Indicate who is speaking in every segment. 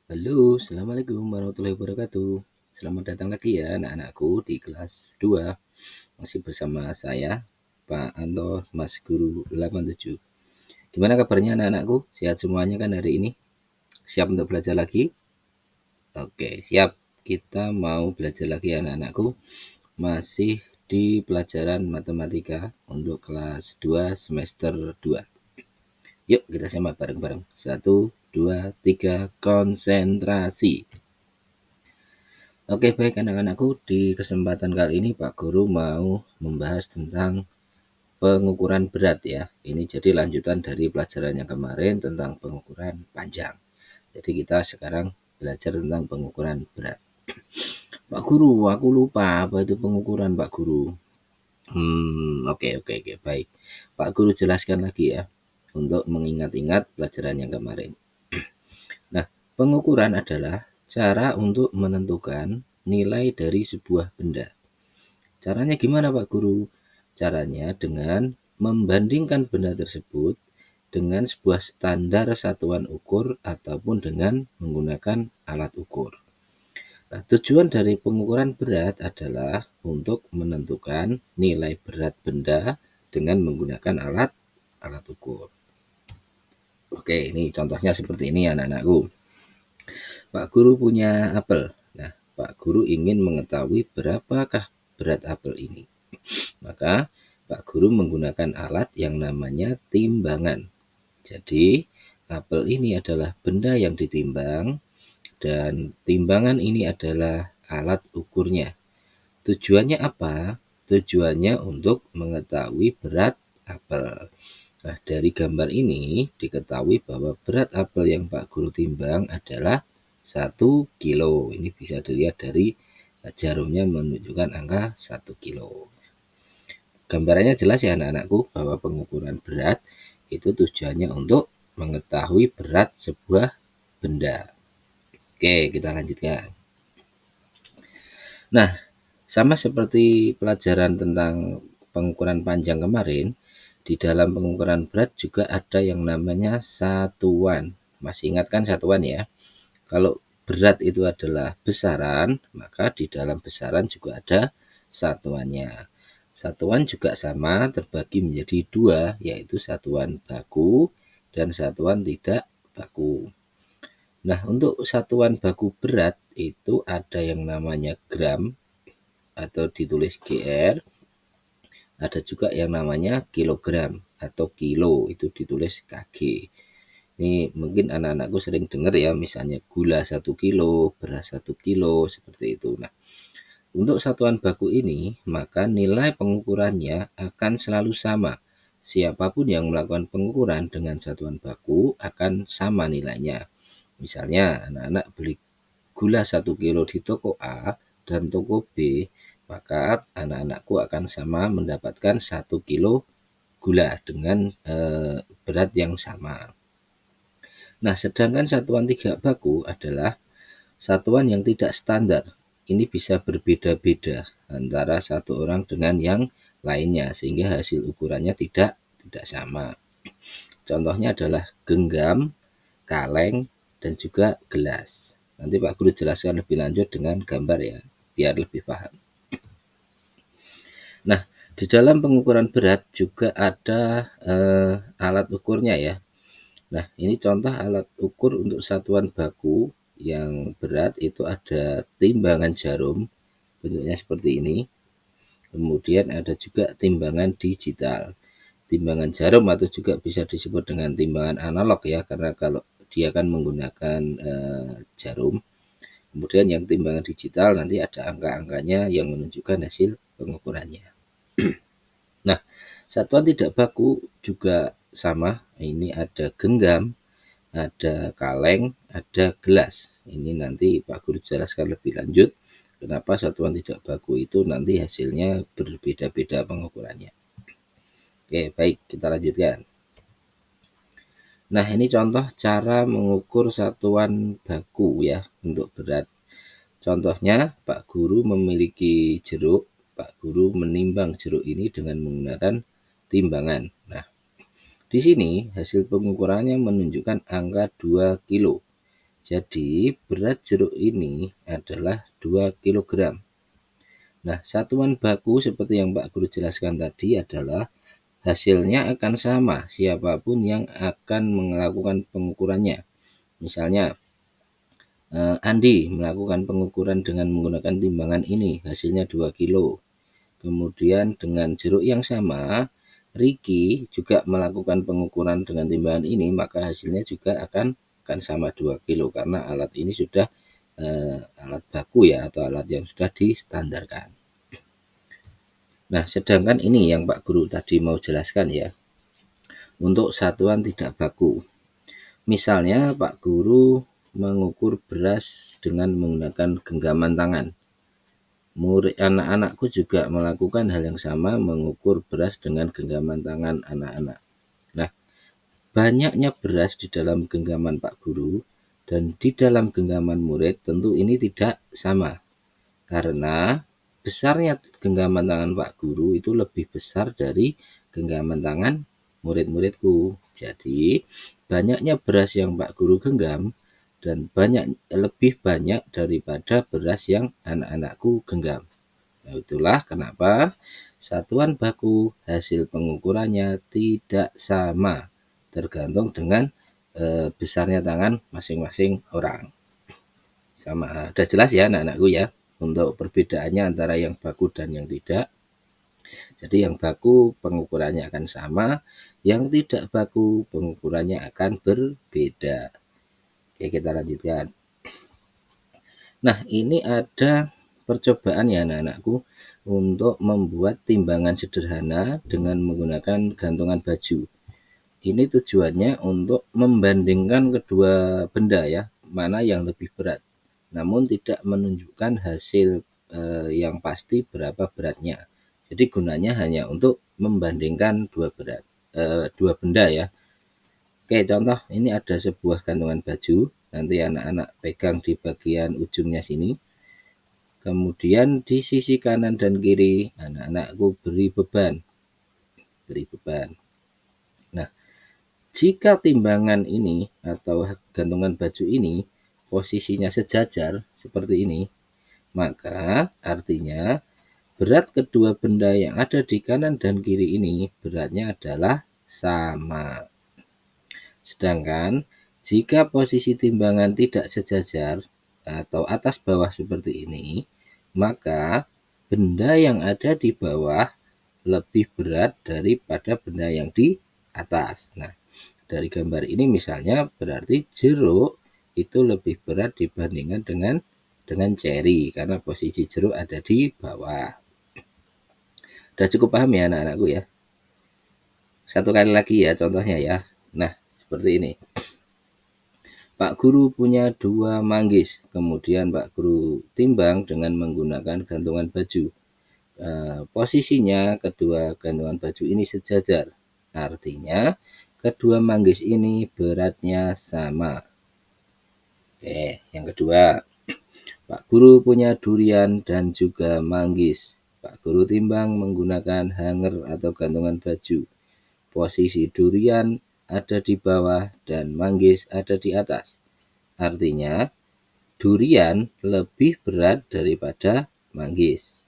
Speaker 1: Halo, Assalamualaikum warahmatullahi wabarakatuh. Selamat datang lagi ya anak-anakku di kelas 2. Masih bersama saya, Pak Anto, Mas Guru 87. Gimana kabarnya anak-anakku? Sehat semuanya kan hari ini? Siap untuk belajar lagi? Oke, siap. Kita mau belajar lagi ya anak-anakku. Masih di pelajaran matematika untuk kelas 2 semester 2. Yuk kita simak bareng-bareng. 1, 2, 3, konsentrasi. Oke, baik anak-anakku, di kesempatan kali ini Pak Guru mau membahas tentang pengukuran berat ya. Ini jadi lanjutan dari pelajaran yang kemarin tentang pengukuran panjang. Jadi kita sekarang belajar tentang pengukuran berat. Pak Guru, aku lupa apa itu pengukuran Pak Guru. Oke, baik. Pak Guru jelaskan lagi ya untuk mengingat-ingat pelajaran yang kemarin. Nah, pengukuran adalah cara untuk menentukan nilai dari sebuah benda. Caranya gimana Pak Guru? Caranya dengan membandingkan benda tersebut dengan sebuah standar satuan ukur ataupun dengan menggunakan alat ukur. Nah, tujuan dari pengukuran berat adalah untuk menentukan nilai berat benda dengan menggunakan alat ukur. Oke, ini contohnya seperti ini anak-anakku. Pak Guru punya apel. Nah, Pak Guru ingin mengetahui berapakah berat apel ini. Maka Pak Guru menggunakan alat yang namanya timbangan. Jadi, apel ini adalah benda yang ditimbang dan timbangan ini adalah alat ukurnya. Tujuannya apa? Tujuannya untuk mengetahui berat apel. Nah, dari gambar ini diketahui bahwa berat apel yang Pak Guru timbang adalah 1 kilo. Ini bisa dilihat dari jarumnya menunjukkan angka 1 kilo. Gambarannya jelas ya anak-anakku bahwa pengukuran berat itu tujuannya untuk mengetahui berat sebuah benda. Oke, kita lanjutkan. Nah, sama seperti pelajaran tentang pengukuran panjang kemarin, di dalam pengukuran berat juga ada yang namanya satuan. Masih ingat kan satuan ya? Kalau berat itu adalah besaran, maka di dalam besaran juga ada satuannya. Satuan juga sama terbagi menjadi dua, yaitu satuan baku dan satuan tidak baku. Nah, untuk satuan baku berat itu ada yang namanya gram atau ditulis GR, ada juga yang namanya kilogram atau kilo, itu ditulis KG. Ini mungkin anak-anakku sering dengar ya, misalnya gula 1 kilo, beras 1 kilo, seperti itu. Nah, untuk satuan baku ini, maka nilai pengukurannya akan selalu sama. Siapapun yang melakukan pengukuran dengan satuan baku akan sama nilainya. Misalnya, anak-anak beli gula 1 kilo di toko A dan toko B, maka anak-anakku akan sama mendapatkan 1 kilo gula dengan berat yang sama. Nah, sedangkan satuan tidak baku adalah satuan yang tidak standar. Ini bisa berbeda-beda antara satu orang dengan yang lainnya sehingga hasil ukurannya tidak sama. Contohnya adalah genggam, kaleng, dan juga gelas. Nanti Pak Guru jelaskan lebih lanjut dengan gambar ya, biar lebih paham. Nah, di dalam pengukuran berat juga ada alat ukurnya ya. Nah, ini contoh alat ukur untuk satuan baku yang berat itu ada timbangan jarum, bentuknya seperti ini. Kemudian ada juga timbangan digital. Timbangan jarum atau juga bisa disebut dengan timbangan analog ya, karena kalau dia kan menggunakan jarum. Kemudian yang timbangan digital nanti ada angka-angkanya yang menunjukkan hasil pengukurannya. Nah, satuan tidak baku juga sama. Ini ada genggam, ada kaleng, ada gelas. Ini nanti Pak Guru jelaskan lebih lanjut kenapa satuan tidak baku itu nanti hasilnya berbeda-beda pengukurannya. Oke, baik, kita lanjutkan. Nah, ini contoh cara mengukur satuan baku ya untuk berat. Contohnya, Pak Guru memiliki jeruk. Pak Guru menimbang jeruk ini dengan menggunakan timbangan. Nah, di sini hasil pengukurannya menunjukkan angka 2 kilo. Jadi berat jeruk ini adalah 2 kg. Nah, satuan baku seperti yang Pak Guru jelaskan tadi adalah hasilnya akan sama siapapun yang akan melakukan pengukurannya. Misalnya, Andi melakukan pengukuran dengan menggunakan timbangan ini, hasilnya 2 kilo. Kemudian dengan jeruk yang sama, Ricky juga melakukan pengukuran dengan timbangan ini, maka hasilnya juga akan sama 2 kilo karena alat ini sudah alat baku ya, atau alat yang sudah distandarkan. Nah, sedangkan ini yang Pak Guru tadi mau jelaskan ya, untuk satuan tidak baku. Misalnya Pak Guru mengukur beras dengan menggunakan genggaman tangan. Anak-anakku juga melakukan hal yang sama, mengukur beras dengan genggaman tangan anak-anak. Nah, banyaknya beras di dalam genggaman Pak Guru dan di dalam genggaman murid tentu ini tidak sama. Karena besarnya genggaman tangan Pak Guru itu lebih besar dari genggaman tangan murid-muridku. Jadi, banyaknya beras yang Pak Guru genggam dan lebih banyak daripada beras yang anak-anakku genggam. Nah, itulah kenapa satuan baku hasil pengukurannya tidak sama, tergantung dengan besarnya tangan masing-masing orang. Sama, udah jelas ya anak-anakku ya, untuk perbedaannya antara yang baku dan yang tidak. Jadi yang baku pengukurannya akan sama, yang tidak baku pengukurannya akan berbeda. Oke, kita lanjutkan. Nah, ini ada percobaan ya anak-anakku untuk membuat timbangan sederhana dengan menggunakan gantungan baju. Ini tujuannya untuk membandingkan kedua benda ya, mana yang lebih berat. Namun tidak menunjukkan hasil yang pasti berapa beratnya. Jadi gunanya hanya untuk membandingkan dua benda ya. Oke, contoh ini ada sebuah gantungan baju. Nanti anak-anak pegang di bagian ujungnya sini. Kemudian di sisi kanan dan kiri anak-anakku beri beban. Nah, jika timbangan ini atau gantungan baju ini posisinya sejajar seperti ini, maka artinya berat kedua benda yang ada di kanan dan kiri ini beratnya adalah sama. Sedangkan jika posisi timbangan tidak sejajar atau atas bawah seperti ini, maka benda yang ada di bawah lebih berat daripada benda yang di atas. Nah, dari gambar ini misalnya berarti jeruk itu lebih berat dibandingkan dengan ceri karena posisi jeruk ada di bawah. Udah cukup paham ya anak-anakku ya? Satu kali lagi ya contohnya ya. Nah, seperti ini. Pak Guru punya 2 manggis, kemudian Pak Guru timbang dengan menggunakan gantungan baju. Posisinya kedua gantungan baju ini sejajar, artinya kedua manggis ini beratnya sama. Oke, yang kedua, Pak Guru punya durian dan juga manggis. Pak Guru timbang menggunakan hanger atau gantungan baju. Posisi durian ada di bawah dan manggis ada di atas. Artinya, durian lebih berat daripada manggis.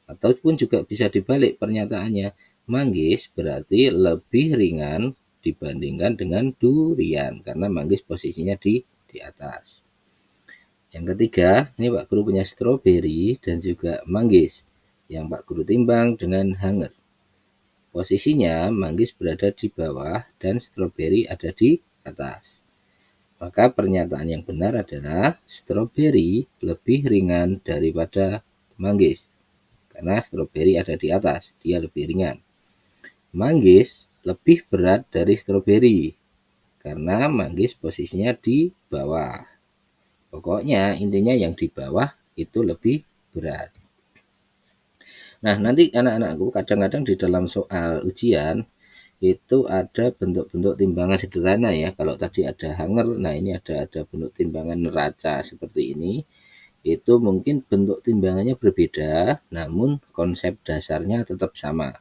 Speaker 1: Ataupun juga bisa dibalik pernyataannya, manggis berarti lebih ringan dibandingkan dengan durian karena manggis posisinya di atas. Yang ketiga, ini Pak Guru punya stroberi dan juga manggis yang Pak Guru timbang dengan hanger. Posisinya manggis berada di bawah dan stroberi ada di atas. Maka pernyataan yang benar adalah stroberi lebih ringan daripada manggis. Karena stroberi ada di atas, dia lebih ringan. Manggis lebih berat dari stroberi. Karena manggis posisinya di bawah. Pokoknya intinya yang di bawah itu lebih berat. Nah, nanti anak-anakku kadang-kadang di dalam soal ujian itu ada bentuk-bentuk timbangan sederhana ya. Kalau tadi ada hanger, nah ini ada bentuk timbangan neraca seperti ini. Itu mungkin bentuk timbangannya berbeda, namun konsep dasarnya tetap sama.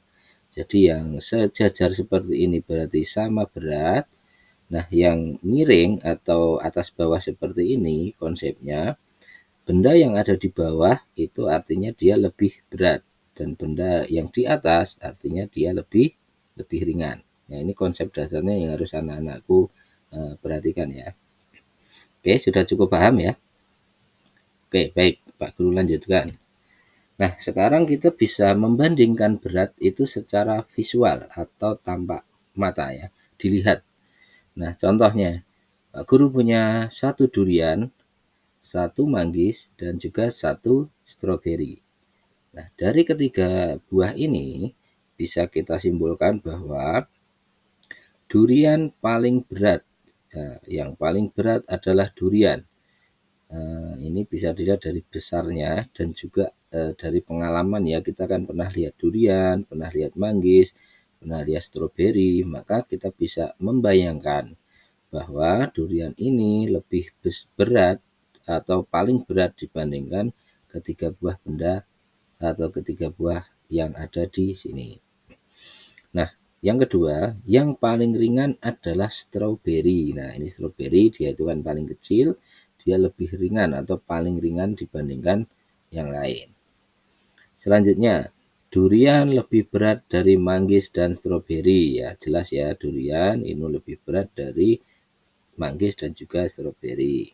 Speaker 1: Jadi yang sejajar seperti ini berarti sama berat. Nah, yang miring atau atas bawah seperti ini konsepnya, benda yang ada di bawah itu artinya dia lebih berat dan benda yang di atas artinya dia lebih lebih ringan. Nah, ini konsep dasarnya yang harus anak-anakku perhatikan ya. Oke, sudah cukup paham ya? Oke, baik, Pak Guru lanjutkan. Nah, sekarang kita bisa membandingkan berat itu secara visual atau tampak mata ya, dilihat. Nah, contohnya, Pak Guru punya satu durian, satu manggis, dan juga satu stroberi. Nah, dari ketiga buah ini bisa kita simpulkan bahwa durian paling berat. Nah, yang paling berat adalah durian. Ini bisa dilihat dari besarnya dan juga dari pengalaman ya, kita kan pernah lihat durian, pernah lihat manggis, pernah lihat stroberi, maka kita bisa membayangkan bahwa durian ini lebih berat atau paling berat dibandingkan ketiga buah benda atau ketiga buah yang ada di sini. Nah, yang kedua, yang paling ringan adalah stroberi. Nah, ini stroberi dia itu kan paling kecil, dia lebih ringan atau paling ringan dibandingkan yang lain. Selanjutnya, durian lebih berat dari manggis dan stroberi. Ya, jelas ya, durian ini lebih berat dari manggis dan juga stroberi.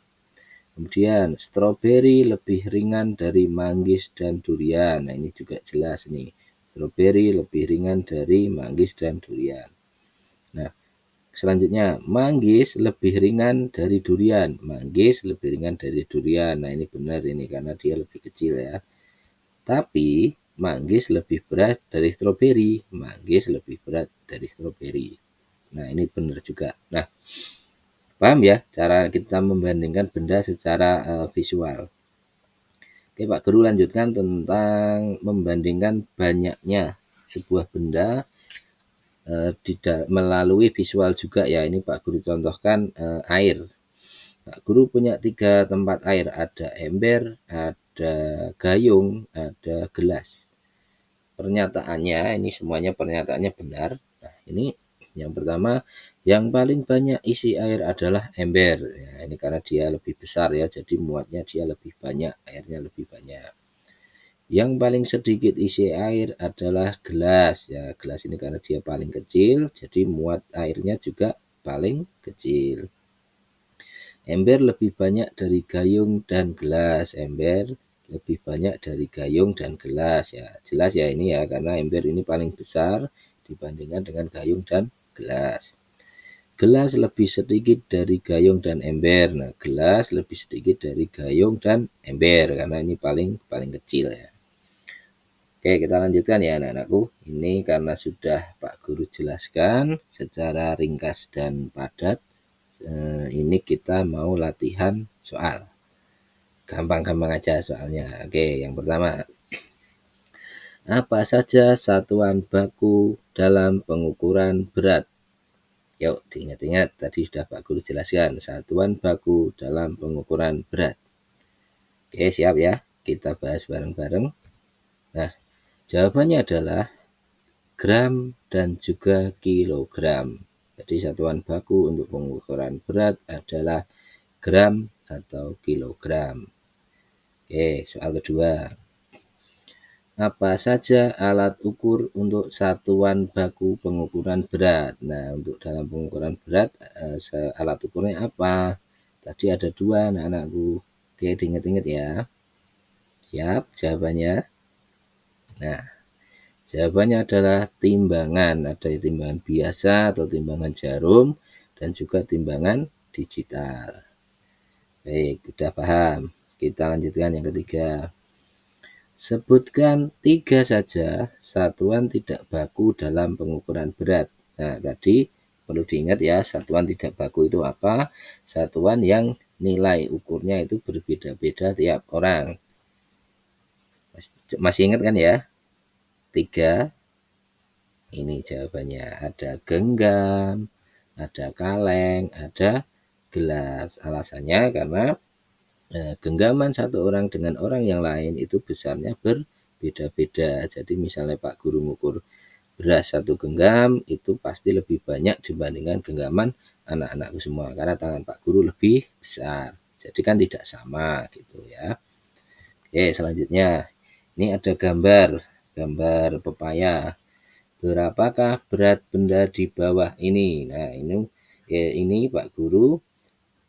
Speaker 1: Kemudian, stroberi lebih ringan dari manggis dan durian. Nah, ini juga jelas nih. Stroberi lebih ringan dari manggis dan durian. Nah, selanjutnya, manggis lebih ringan dari durian. Manggis lebih ringan dari durian. Nah, ini benar ini karena dia lebih kecil ya. Tapi manggis lebih berat dari stroberi. Manggis lebih berat dari stroberi. Nah, ini benar juga. Nah, paham ya cara kita membandingkan benda secara visual. Oke, Pak Guru lanjutkan tentang membandingkan banyaknya sebuah benda melalui visual juga ya. Ini Pak Guru contohkan air. Pak Guru punya 3 tempat air, ada ember, ada gayung, ada gelas. Pernyataannya, ini semuanya pernyataannya benar. Nah, ini yang pertama, yang paling banyak isi air adalah ember. Ya, ini karena dia lebih besar ya, jadi muatnya dia lebih banyak, airnya lebih banyak. Yang paling sedikit isi air adalah gelas. Ya, gelas ini karena dia paling kecil, jadi muat airnya juga paling kecil. Ember lebih banyak dari gayung dan gelas. Ember lebih banyak dari gayung dan gelas ya. Jelas ya ini ya, karena ember ini paling besar dibandingkan dengan gayung dan gelas. Gelas lebih sedikit dari gayung dan ember. Nah, gelas lebih sedikit dari gayung dan ember karena ini paling kecil ya. Oke, kita lanjutkan ya anak-anakku. Ini karena sudah Pak Guru jelaskan secara ringkas dan padat. Ini kita mau latihan soal. Gampang-gampang aja soalnya. Oke, yang pertama. Apa saja satuan baku dalam pengukuran berat? Yuk, diingat-ingat. Tadi sudah Pak Guru jelaskan. Satuan baku dalam pengukuran berat. Oke, siap ya. Kita bahas bareng-bareng. Nah, jawabannya adalah gram dan juga kilogram. Jadi satuan baku untuk pengukuran berat adalah gram atau kilogram. Oke, soal kedua. Apa saja alat ukur untuk satuan baku pengukuran berat? Nah, untuk dalam pengukuran berat, alat ukurnya apa? Tadi ada 2 anak-anakku. Oke, diingat-ingat ya. Siap jawabannya? Nah, jawabannya adalah timbangan. Ada timbangan biasa atau timbangan jarum dan juga timbangan digital. Baik, sudah paham. Kita lanjutkan yang ketiga. Sebutkan 3 saja satuan tidak baku dalam pengukuran berat. Nah, tadi perlu diingat ya, satuan tidak baku itu apa? Satuan yang nilai ukurnya itu berbeda-beda tiap orang. Masih ingat kan ya? 3. Ini jawabannya. Ada genggam, ada kaleng, ada gelas. Alasannya karena genggaman satu orang dengan orang yang lain itu besarnya berbeda-beda. Jadi misalnya Pak Guru mengukur beras 1 genggam itu pasti lebih banyak dibandingkan genggaman anak-anakku semua karena tangan Pak Guru lebih besar. Jadi kan tidak sama gitu ya. Oke, selanjutnya ini ada gambar pepaya. Berapakah berat benda di bawah ini? Nah, ini Pak Guru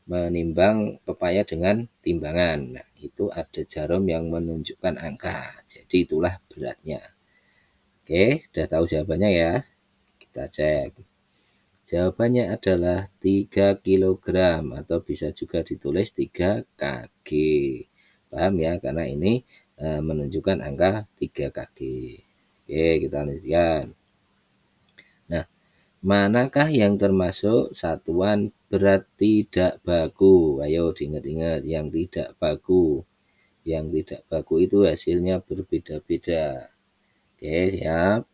Speaker 1: menimbang pepaya dengan timbangan. Nah, itu ada jarum yang menunjukkan angka. Jadi itulah beratnya. Oke, udah tahu jawabannya ya. Kita cek. Jawabannya adalah 3 kilogram atau bisa juga ditulis 3 kg. Paham ya? Karena ini menunjukkan angka 3 kg. Oke, kita lanjutkan. Nah, manakah yang termasuk satuan berat tidak baku? Ayo diingat-ingat yang tidak baku. Yang tidak baku itu hasilnya berbeda-beda. Oke, siap.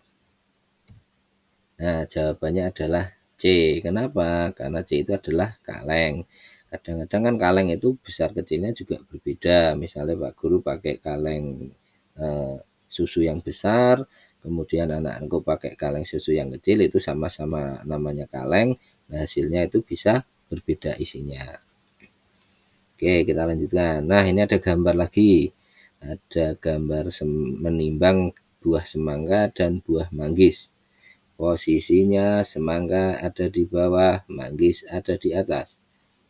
Speaker 1: Nah, jawabannya adalah C. Kenapa? Karena C itu adalah kaleng. Kadang-kadang kan kaleng itu besar kecilnya juga berbeda. Misalnya Pak Guru pakai kaleng susu yang besar, kemudian anak-anakku pakai kaleng susu yang kecil, itu sama-sama namanya kaleng. Nah, hasilnya itu bisa berbeda isinya. Oke, kita lanjutkan. Nah, ini ada gambar lagi. Ada gambar menimbang buah semangka dan buah manggis. Posisinya semangka ada di bawah, manggis ada di atas.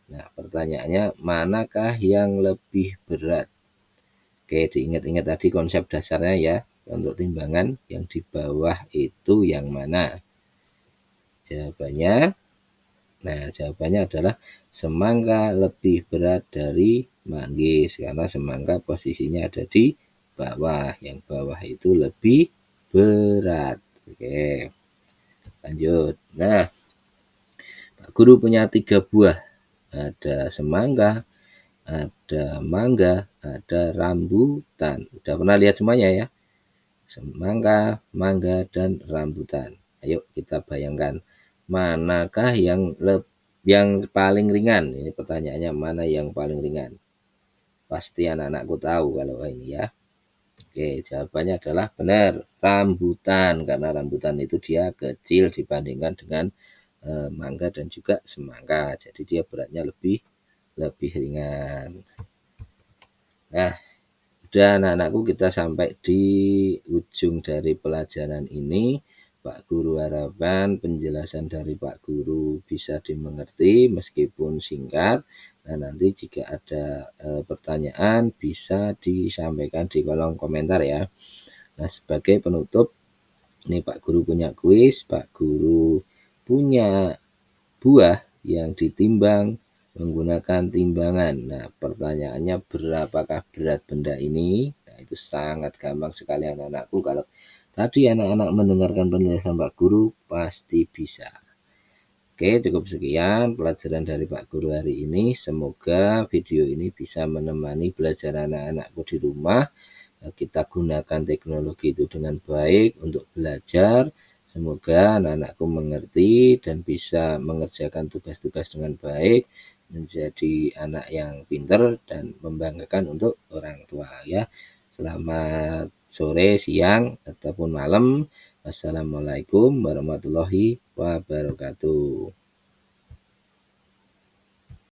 Speaker 1: Nah, pertanyaannya manakah yang lebih berat? Oke, diingat-ingat tadi konsep dasarnya ya. Untuk timbangan yang di bawah itu yang mana? Jawabannya adalah semangka lebih berat dari manggis karena semangka posisinya ada di bawah. Yang bawah itu lebih berat. Oke, lanjut. Nah, Pak Guru punya 3 buah. Ada semangka, ada mangga, ada rambutan. Udah pernah lihat semuanya ya? Semangka, mangga, dan rambutan. Ayo kita bayangkan manakah yang paling ringan? Ini pertanyaannya, mana yang paling ringan? Pasti anak-anakku tahu kalau ini ya. Oke, jawabannya adalah benar, rambutan. Karena rambutan itu dia kecil dibandingkan dengan mangga dan juga semangka. Jadi dia beratnya lebih ringan. Nah, udah anak-anakku, kita sampai di ujung dari pelajaran ini. Pak Guru harapkan penjelasan dari Pak Guru bisa dimengerti meskipun singkat. Nah, nanti jika ada pertanyaan bisa disampaikan di kolom komentar ya. Nah, sebagai penutup, ini Pak Guru punya kuis. Pak Guru punya buah yang ditimbang menggunakan timbangan. Nah, pertanyaannya berapakah berat benda ini? Nah, itu sangat gampang sekali anak-anakku. Kalau tadi anak-anak mendengarkan penjelasan Pak Guru, pasti bisa. Oke, cukup sekian pelajaran dari Pak Guru hari ini. Semoga video ini bisa menemani belajar anak-anakku di rumah. Kita gunakan teknologi itu dengan baik untuk belajar. Semoga anak-anakku mengerti dan bisa mengerjakan tugas-tugas dengan baik, menjadi anak yang pintar dan membanggakan untuk orang tua ya. Selamat sore, siang, ataupun malam. Wassalamualaikum warahmatullahi wabarakatuh.